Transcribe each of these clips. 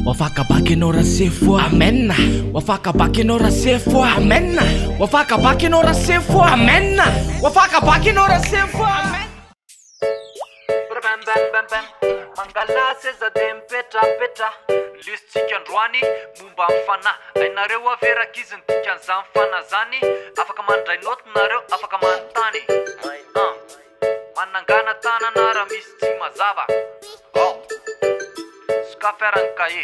wafaka baki no rasefo amen wafaka baki no rasefo amen wafaka baki no rasefo amen wafaka baki no rasefo amen mangala seza dem petra petra listsika androany momba mfana ainareo avera kiziny tikan zamfana zany afaka mandray note nareo afaka manontany manangana tanana raha misy tsy mazava skaferany kaye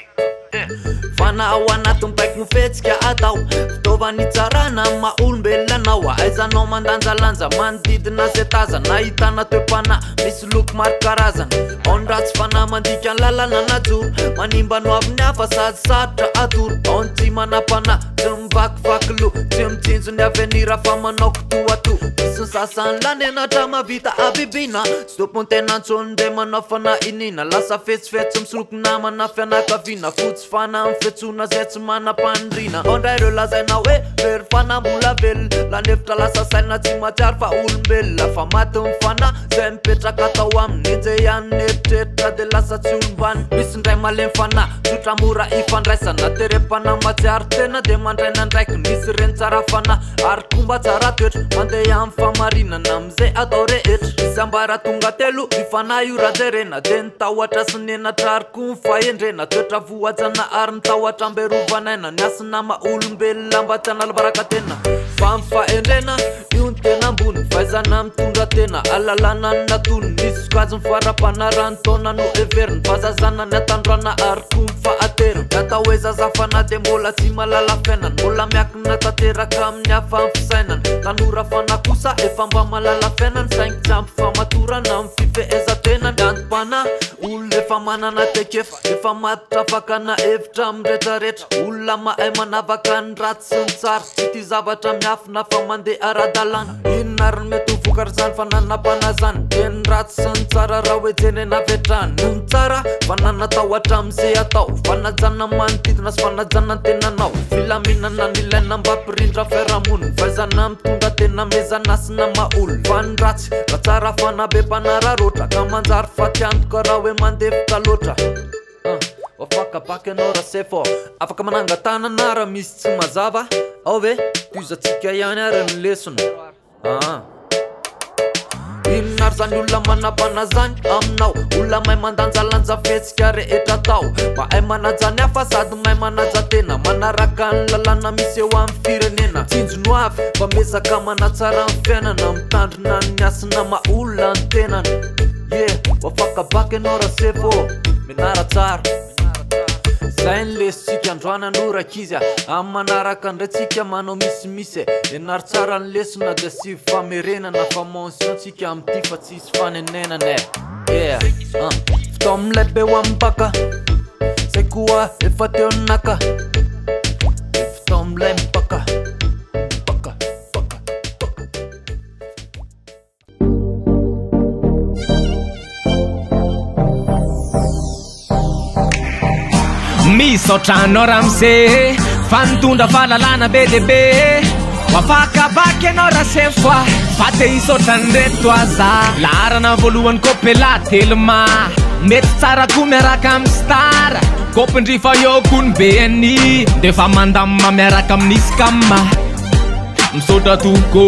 fana ao anatin'ny baiko mifetsika atao fitaovany tsarana maha-olombelonanao aizanao mandanjalanja manodidina zay tazana nahitana toe-pana misy loko maro karazana ao ny ratsy fana mandika ny lalana najoro manimbanao avy ny hafa sady sarotra atoro ao ny tsy manam-pana tsy mivakivaky lo tsy mitsinjo ny avenira fa manao kotoato misy ny sasany lanenatra mavita abibina tsy tompony tena antsony nde manao fana inina lasa fetsifetsy misoloky namana fianakaviana fotsy fana amin'ny fetsona zay tsy manam-pandrina ondray reo lazainao hoe very fana mbola velo lanevitra lasa saina tsy matsiary fa olombelona fa maty ny fana zay mipetraka atao aminy enjay ihany eritreritra de lasa tsy olombany misy ndray malemy fana tsotra mora ifandraisana terepana matsiary tena de mandraina ndraiky misy reny tsara fana ary komba tsara toetra mandeha amin'ny famarinana amizay atao rehetra misy ambara tonga telo ifana io rajerena de nitahoatra sy nenatra ary ko mifahendrena toetra voajana ary mitahoatra amberovanaina ny asina maha-olombelona mba tsy hanalabaraka tena fa mifahendrena io ny tena ambony fahaizana mitondra tena alalana ny natony misy sokazy mifarapanarany taona no everiny fazazana ny atandroana ary ko mifahateriny natao hoe zazafana de mbola tsy malala fiainany mbola miakina tanteraka amin'ny hafa ny fisainany tanora fana kosa efa mba malala fiainany saingy tsy ampy famatorana amin'ny fifehezan-tenany antopana olona efa manana tekefa efa matitra fakana hevitra amiretraretra olona mahay manavaka ny ratsy sy ny tsara tsy ty zavatra miafina fa mandeha ara-dalàna inona ary ny mety hovokarizany fananam-pana zany de ny ratsy sy ny tsara raha hoejeny navetrany no ny tsara fanana tahoatra amizay atao fanajana manodidina sy fanajana ny tenanao filaminana ny ilaina mba mpirindra fiarahamoniny fahaizana mitondra tena mezana sy na maha-olo fa ny ratsy raha tsara fanabe mpanararoatra ka manjary fatiantoka raha hoe mandevitra loatra wafaka baki anao rasefo afaka manangatanana raha misy tsy mazava ao ve toizatsika ihany ary ny lesona inona ary zany olona manapana zany aminao olona mahay mandanjalanja fetsika rehetra tao mahay manajany hafa sady mahay manaja tena manaraka ny lalàna misy eo amin'ny firenena tsinjono avy fa mezaka manatsara ny fiainana mitandrina ny asina maha-olona ny tenany wafaka baki anao rasefo menara tsara zay ny lesitsika androana norakizya amin'ny manaraka ndraitsika manao misimisy enary tsara ny lesona de sy famerenana fa mentiontsika amity fa tsisy fanenenana fitao amilay be ho amin'ny baka zay koa efa teo ny naka fitao amilay mibaka misaotrano ramse fanitondra fahalalana be deaibe wafaka baki anao rasefo fa te hisaotrany reto aza laharana voalohany kopela telma mety tsara ko miaraka amin'ny star kopindrifa eo kony be any de fa mandamma miaraka amin'isy kamma misaotra toko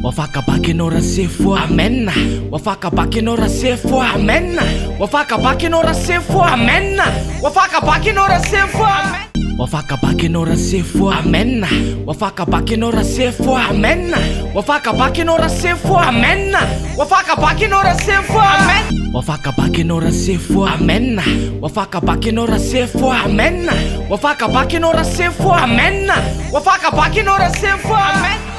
wafaka baki anao rasefo amen wafaka baki anao rasefo amen wafaka baki anao rasefo amen wafaka baki anao rasefo amen wafaka baki anao rasefo amen wafaka baki anao rasefo amen wafaka baki anao rasefo amen wafaka baki anao rasefo amen wafaka baki anao rasefo amen wafaka baki anao rasefo amen wafaka baki anao rasefo amen wafaka baki anao rasefo amen